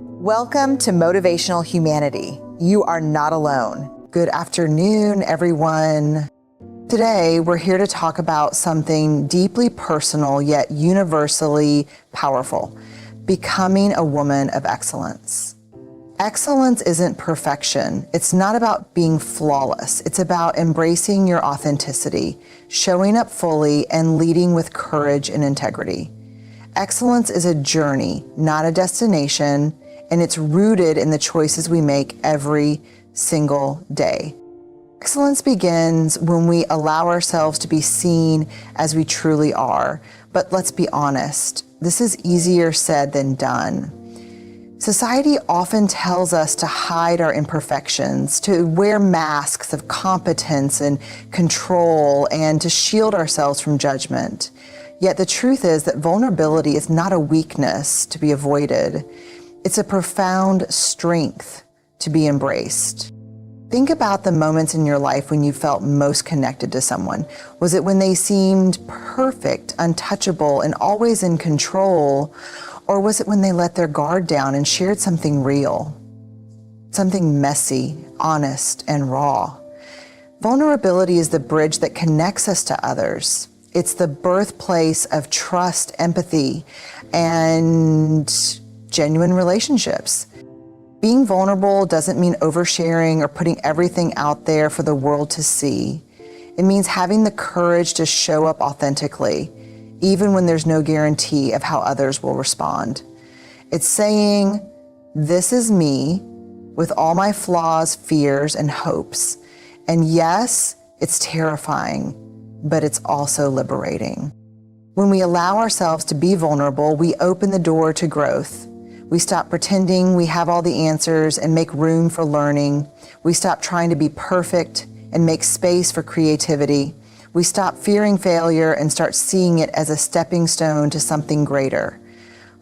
Welcome to Motivational Humanity. You are not alone. Good afternoon, everyone. Today, we're here to talk about something deeply personal yet universally powerful: becoming a woman of excellence. Excellence isn't perfection. It's not about being flawless. It's about embracing your authenticity, showing up fully, and leading with courage and integrity. Excellence is a journey, not a destination, and it's rooted in the choices we make every single day. Excellence begins when we allow ourselves to be seen as we truly are. But let's be honest, this is easier said than done. Society often tells us to hide our imperfections, to wear masks of competence and control, and to shield ourselves from judgment. Yet the truth is that vulnerability is not a weakness to be avoided. It's a profound strength to be embraced. Think about the moments in your life when you felt most connected to someone. Was it when they seemed perfect, untouchable, and always in control? Or was it when they let their guard down and shared something real? Something messy, honest, and raw. Vulnerability is the bridge that connects us to others. It's the birthplace of trust, empathy, and genuine relationships. Being vulnerable doesn't mean oversharing or putting everything out there for the world to see. It means having the courage to show up authentically, even when there's no guarantee of how others will respond. It's saying, this is me with all my flaws, fears, and hopes. And yes, it's terrifying, but it's also liberating. When we allow ourselves to be vulnerable, we open the door to growth. We stop pretending we have all the answers and make room for learning. We stop trying to be perfect and make space for creativity. We stop fearing failure and start seeing it as a stepping stone to something greater.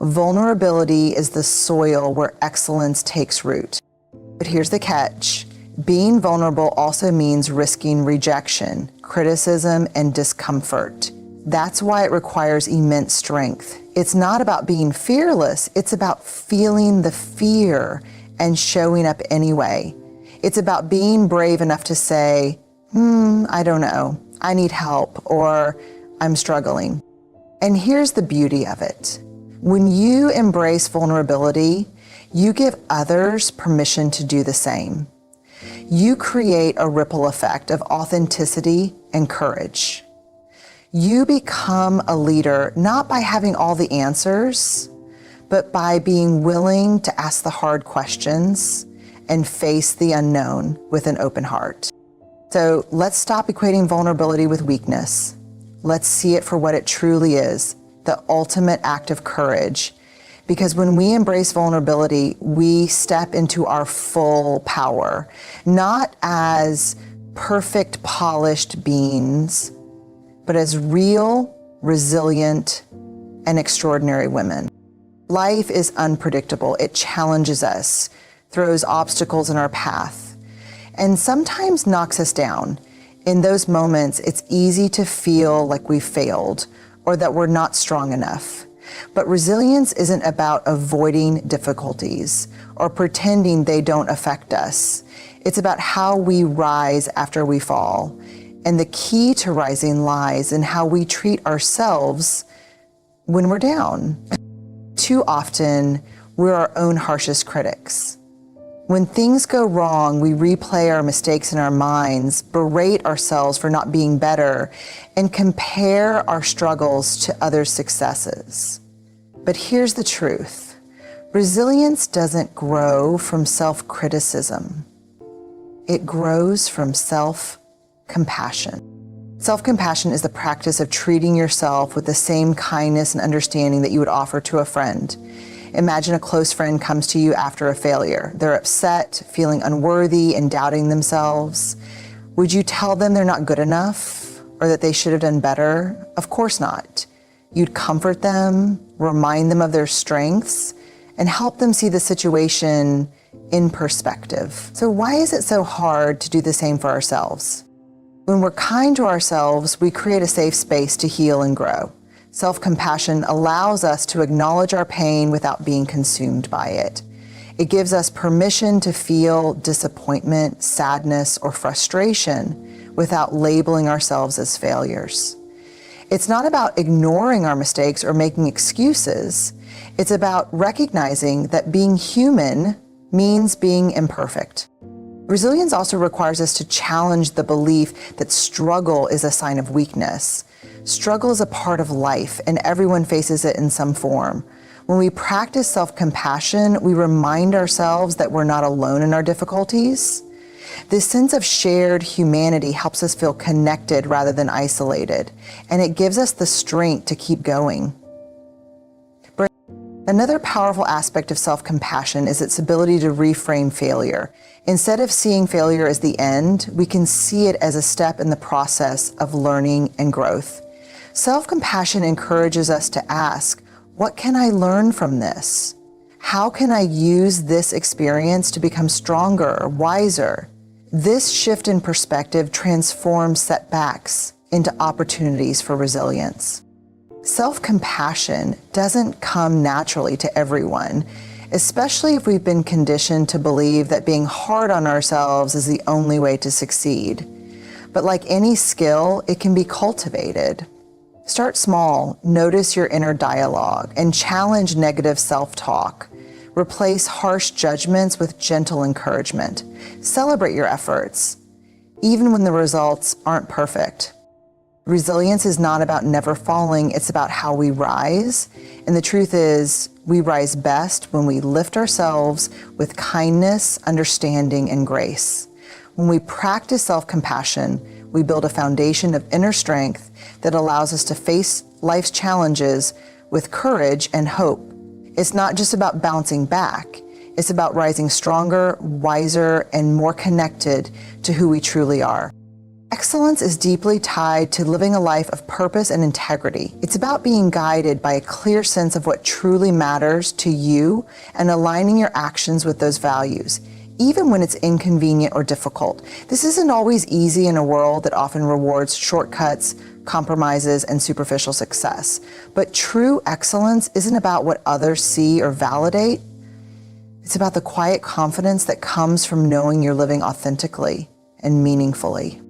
Vulnerability is the soil where excellence takes root. But here's the catch. Being vulnerable also means risking rejection, criticism, and discomfort. That's why it requires immense strength. It's not about being fearless. It's about feeling the fear and showing up anyway. It's about being brave enough to say, I don't know, I need help, or I'm struggling. And here's the beauty of it. When you embrace vulnerability, you give others permission to do the same. You create a ripple effect of authenticity and courage. You become a leader not by having all the answers, but by being willing to ask the hard questions and face the unknown with an open heart. So let's stop equating vulnerability with weakness. Let's see it for what it truly is, the ultimate act of courage. Because when we embrace vulnerability, we step into our full power, not as perfect, polished beings, but as real, resilient, and extraordinary women. Life is unpredictable. It challenges us, throws obstacles in our path, and sometimes knocks us down. In those moments, it's easy to feel like we failed or that we're not strong enough. But resilience isn't about avoiding difficulties or pretending they don't affect us. It's about how we rise after we fall. And the key to rising lies in how we treat ourselves when we're down. Too often, we're our own harshest critics. When things go wrong, we replay our mistakes in our minds, berate ourselves for not being better, and compare our struggles to others' successes. But here's the truth. Resilience doesn't grow from self-criticism. It grows from self-compassion. Self-compassion is the practice of treating yourself with the same kindness and understanding that you would offer to a friend. Imagine a close friend comes to you after a failure. They're upset, feeling unworthy, and doubting themselves. Would you tell them they're not good enough or that they should have done better? Of course not. You'd comfort them, remind them of their strengths, and help them see the situation in perspective. So why is it so hard to do the same for ourselves? When we're kind to ourselves, we create a safe space to heal and grow. Self-compassion allows us to acknowledge our pain without being consumed by it. It gives us permission to feel disappointment, sadness, or frustration without labeling ourselves as failures. It's not about ignoring our mistakes or making excuses. It's about recognizing that being human means being imperfect. Resilience also requires us to challenge the belief that struggle is a sign of weakness. Struggle is a part of life, and everyone faces it in some form. When we practice self-compassion, we remind ourselves that we're not alone in our difficulties. This sense of shared humanity helps us feel connected rather than isolated, and it gives us the strength to keep going. Another powerful aspect of self-compassion is its ability to reframe failure. Instead of seeing failure as the end, we can see it as a step in the process of learning and growth. Self-compassion encourages us to ask, what can I learn from this? How can I use this experience to become stronger, wiser? This shift in perspective transforms setbacks into opportunities for resilience. Self-compassion doesn't come naturally to everyone, especially if we've been conditioned to believe that being hard on ourselves is the only way to succeed. But like any skill, it can be cultivated. Start small, notice your inner dialogue, and challenge negative self-talk. Replace harsh judgments with gentle encouragement. Celebrate your efforts, even when the results aren't perfect. Resilience is not about never falling, it's about how we rise. And the truth is, we rise best when we lift ourselves with kindness, understanding, and grace. When we practice self-compassion, we build a foundation of inner strength that allows us to face life's challenges with courage and hope. It's not just about bouncing back. It's about rising stronger, wiser, and more connected to who we truly are. Excellence is deeply tied to living a life of purpose and integrity. It's about being guided by a clear sense of what truly matters to you and aligning your actions with those values, even when it's inconvenient or difficult. This isn't always easy in a world that often rewards shortcuts, compromises, and superficial success. But true excellence isn't about what others see or validate. It's about the quiet confidence that comes from knowing you're living authentically and meaningfully.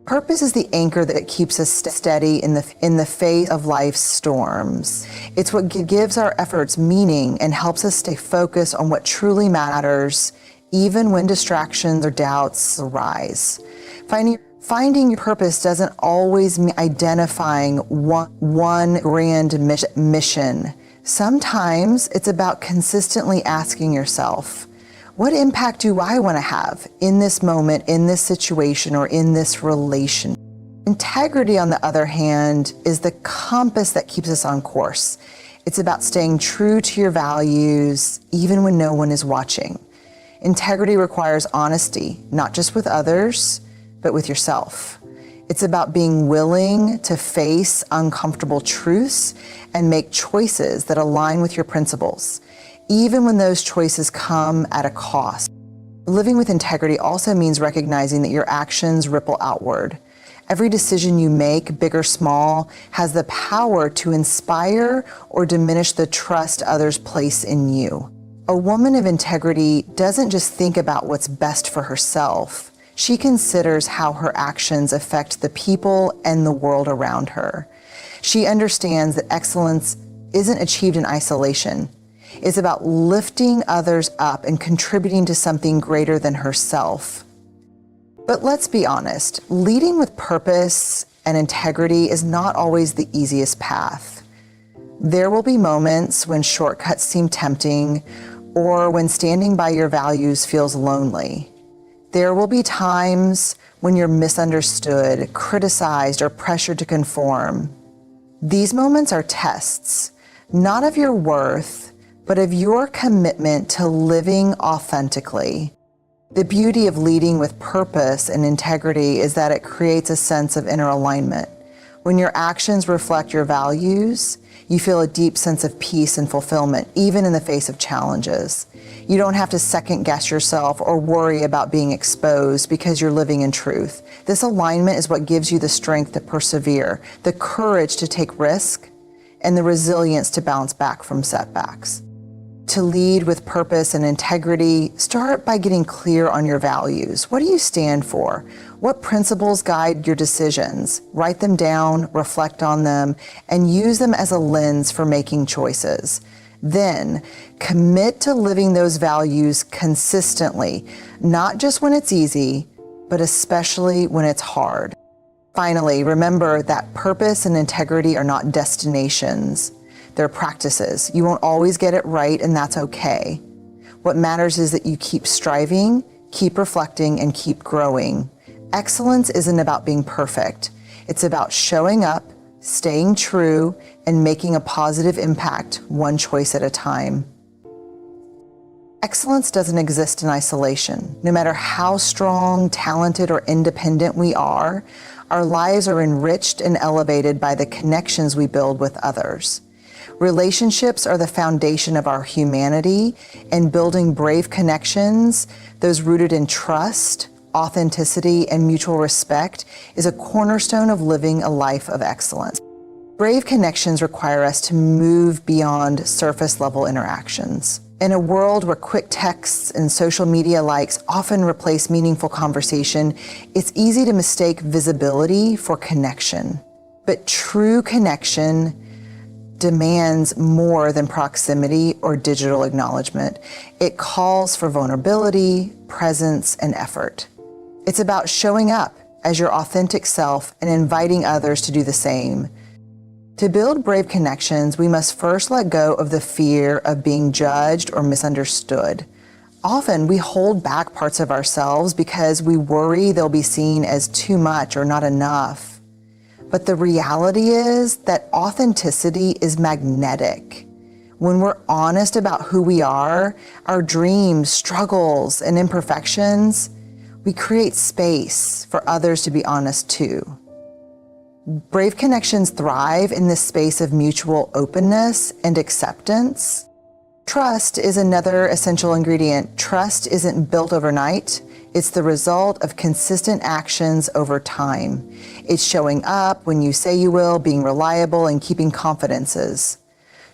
Purpose is the anchor that keeps us steady in the face of life's storms. It's what gives our efforts meaning and helps us stay focused on what truly matters, even when distractions or doubts arise. Finding your purpose doesn't always mean identifying one grand mission. Sometimes it's about consistently asking yourself, what impact do I want to have in this moment, in this situation, or in this relation? Integrity, on the other hand, is the compass that keeps us on course. It's about staying true to your values, even when no one is watching. Integrity requires honesty, not just with others, but with yourself. It's about being willing to face uncomfortable truths and make choices that align with your principles, even when those choices come at a cost. Living with integrity also means recognizing that your actions ripple outward. Every decision you make, big or small, has the power to inspire or diminish the trust others place in you. A woman of integrity doesn't just think about what's best for herself. She considers how her actions affect the people and the world around her. She understands that excellence isn't achieved in isolation. It's about lifting others up and contributing to something greater than herself. But let's be honest, leading with purpose and integrity is not always the easiest path. There will be moments when shortcuts seem tempting or when standing by your values feels lonely. There will be times when you're misunderstood, criticized, or pressured to conform. These moments are tests, not of your worth, but of your commitment to living authentically. The beauty of leading with purpose and integrity is that it creates a sense of inner alignment. When your actions reflect your values, you feel a deep sense of peace and fulfillment, even in the face of challenges. You don't have to second guess yourself or worry about being exposed because you're living in truth. This alignment is what gives you the strength to persevere, the courage to take risk, and the resilience to bounce back from setbacks. To lead with purpose and integrity, start by getting clear on your values. What do you stand for? What principles guide your decisions? Write them down, reflect on them, and use them as a lens for making choices. Then, commit to living those values consistently, not just when it's easy, but especially when it's hard. Finally, remember that purpose and integrity are not destinations. They're practices. You won't always get it right, and that's okay. What matters is that you keep striving, keep reflecting, and keep growing. Excellence isn't about being perfect. It's about showing up, staying true, and making a positive impact one choice at a time. Excellence doesn't exist in isolation. No matter how strong, talented, or independent we are, our lives are enriched and elevated by the connections we build with others. Relationships are the foundation of our humanity, and building brave connections, those rooted in trust, authenticity, and mutual respect, is a cornerstone of living a life of excellence. Brave connections require us to move beyond surface-level interactions. In a world where quick texts and social media likes often replace meaningful conversation, it's easy to mistake visibility for connection. But true connection demands more than proximity or digital acknowledgement. It calls for vulnerability, presence, and effort. It's about showing up as your authentic self and inviting others to do the same. To build brave connections, we must first let go of the fear of being judged or misunderstood. Often we hold back parts of ourselves because we worry they'll be seen as too much or not enough. But the reality is that authenticity is magnetic. When we're honest about who we are, our dreams, struggles, and imperfections, we create space for others to be honest too. Brave connections thrive in this space of mutual openness and acceptance. Trust is another essential ingredient. Trust isn't built overnight. It's the result of consistent actions over time. It's showing up when you say you will, being reliable, and keeping confidences.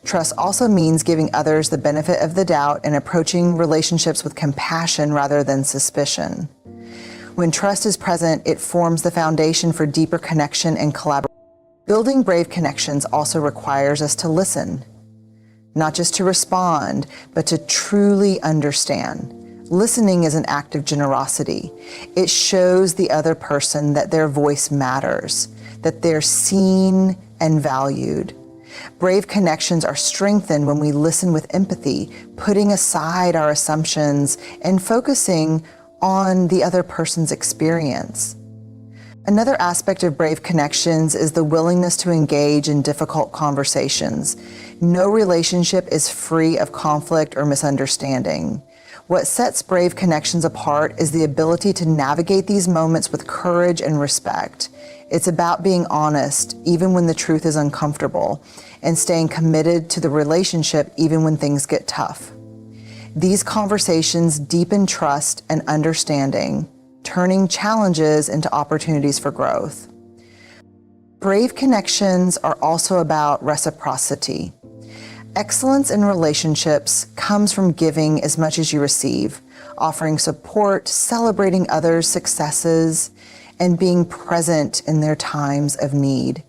Trust also means giving others the benefit of the doubt and approaching relationships with compassion rather than suspicion. When trust is present, it forms the foundation for deeper connection and collaboration. Building brave connections also requires us to listen, not just to respond, but to truly understand. Listening is an act of generosity. It shows the other person that their voice matters, that they're seen and valued. Brave connections are strengthened when we listen with empathy, putting aside our assumptions and focusing on the other person's experience. Another aspect of brave connections is the willingness to engage in difficult conversations. No relationship is free of conflict or misunderstanding. What sets brave connections apart is the ability to navigate these moments with courage and respect. It's about being honest, even when the truth is uncomfortable, and staying committed to the relationship even when things get tough. These conversations deepen trust and understanding, turning challenges into opportunities for growth. Brave connections are also about reciprocity. Excellence in relationships comes from giving as much as you receive, offering support, celebrating others' successes, and being present in their times of need.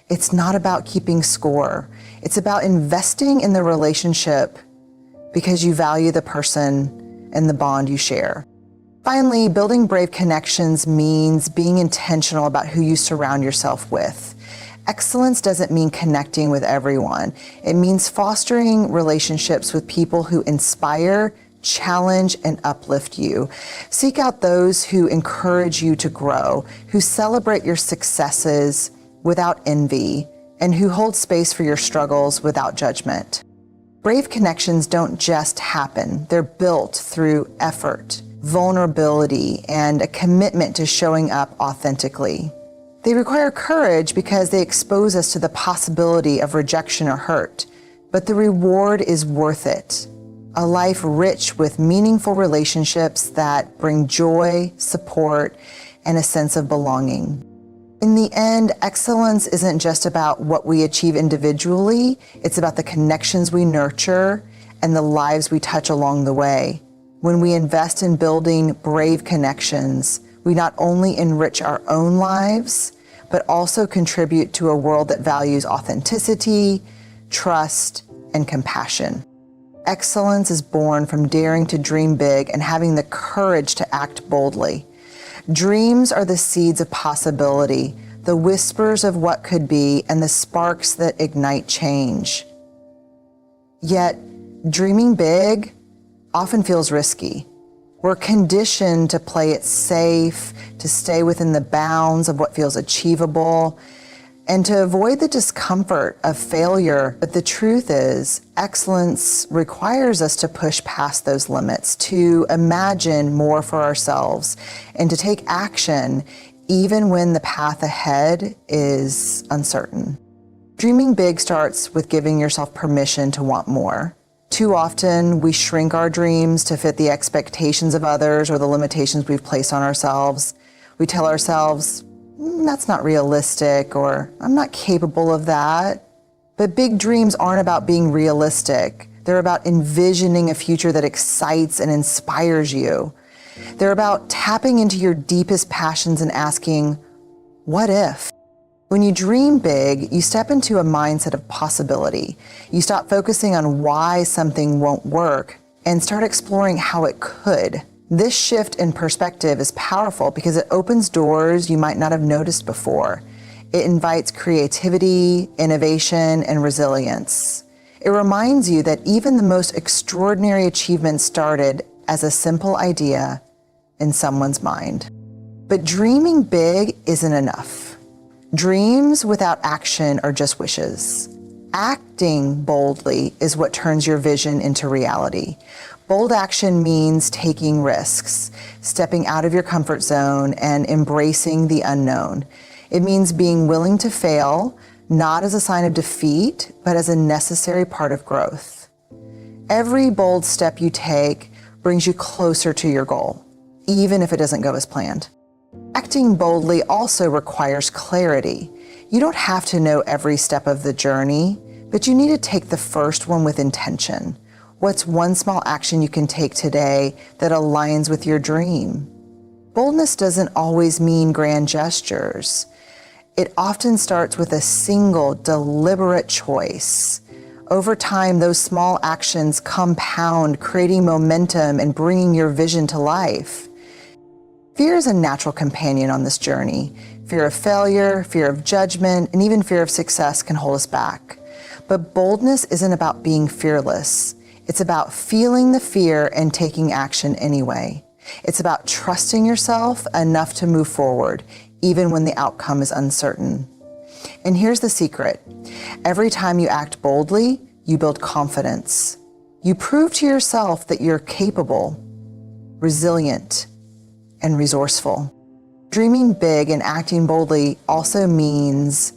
It's not about keeping score. It's about investing in the relationship because you value the person and the bond you share. Finally, building brave connections means being intentional about who you surround yourself with. Excellence doesn't mean connecting with everyone. It means fostering relationships with people who inspire, challenge, and uplift you. Seek out those who encourage you to grow, who celebrate your successes without envy, and who hold space for your struggles without judgment. Brave connections don't just happen. They're built through effort, vulnerability, and a commitment to showing up authentically. They require courage because they expose us to the possibility of rejection or hurt, but the reward is worth it. A life rich with meaningful relationships that bring joy, support, and a sense of belonging. In the end, excellence isn't just about what we achieve individually, it's about the connections we nurture and the lives we touch along the way. When we invest in building brave connections, we not only enrich our own lives, but also contribute to a world that values authenticity, trust, and compassion. Excellence is born from daring to dream big and having the courage to act boldly. Dreams are the seeds of possibility, the whispers of what could be, and the sparks that ignite change. Yet, dreaming big often feels risky. We're conditioned to play it safe, to stay within the bounds of what feels achievable, and to avoid the discomfort of failure. But the truth is, excellence requires us to push past those limits, to imagine more for ourselves, and to take action even when the path ahead is uncertain. Dreaming big starts with giving yourself permission to want more. Too often, we shrink our dreams to fit the expectations of others or the limitations we've placed on ourselves. We tell ourselves, that's not realistic, or I'm not capable of that. But big dreams aren't about being realistic. They're about envisioning a future that excites and inspires you. They're about tapping into your deepest passions and asking, what if? When you dream big, you step into a mindset of possibility. You stop focusing on why something won't work and start exploring how it could. This shift in perspective is powerful because it opens doors you might not have noticed before. It invites creativity, innovation, and resilience. It reminds you that even the most extraordinary achievements started as a simple idea in someone's mind. But dreaming big isn't enough. Dreams without action are just wishes. Acting boldly is what turns your vision into reality. Bold action means taking risks, stepping out of your comfort zone, and embracing the unknown. It means being willing to fail, not as a sign of defeat, but as a necessary part of growth. Every bold step you take brings you closer to your goal, even if it doesn't go as planned. Acting boldly also requires clarity. You don't have to know every step of the journey, but you need to take the first one with intention. What's one small action you can take today that aligns with your dream? Boldness doesn't always mean grand gestures. It often starts with a single, deliberate choice. Over time, those small actions compound, creating momentum and bringing your vision to life. Fear is a natural companion on this journey. Fear of failure, fear of judgment, and even fear of success can hold us back. But boldness isn't about being fearless. It's about feeling the fear and taking action anyway. It's about trusting yourself enough to move forward, even when the outcome is uncertain. And here's the secret. Every time you act boldly, you build confidence. You prove to yourself that you're capable, resilient, and resourceful. Dreaming big and acting boldly also means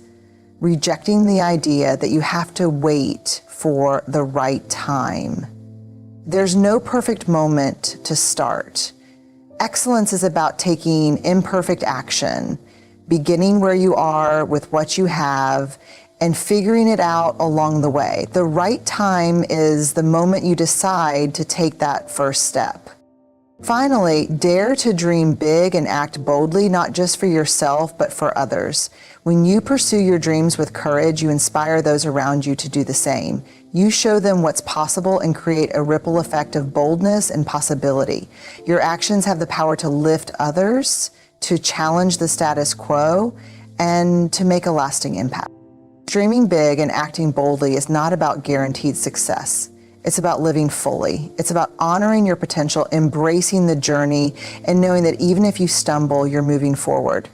rejecting the idea that you have to wait for the right time. There's no perfect moment to start. Excellence is about taking imperfect action, beginning where you are with what you have, and figuring it out along the way. The right time is the moment you decide to take that first step. Finally, dare to dream big and act boldly, not just for yourself, but for others. When you pursue your dreams with courage, you inspire those around you to do the same. You show them what's possible and create a ripple effect of boldness and possibility. Your actions have the power to lift others, to challenge the status quo, and to make a lasting impact. Dreaming big and acting boldly is not about guaranteed success. It's about living fully. It's about honoring your potential, embracing the journey, and knowing that even if you stumble, you're moving forward.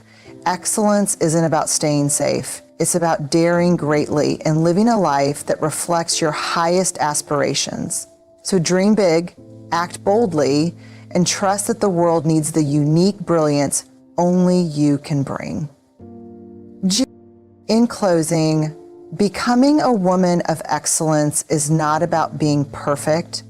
Excellence isn't about staying safe. It's about daring greatly and living a life that reflects your highest aspirations. So dream big, act boldly, and trust that the world needs the unique brilliance only you can bring. In closing, becoming a woman of excellence is not about being perfect.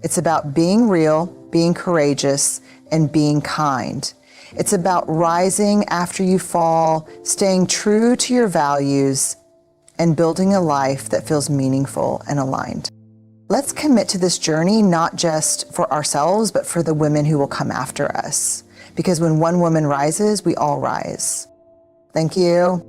It's about being real, being courageous, and being kind. It's about rising after you fall, staying true to your values, and building a life that feels meaningful and aligned. Let's commit to this journey, not just for ourselves, but for the women who will come after us. Because when one woman rises, we all rise. Thank you.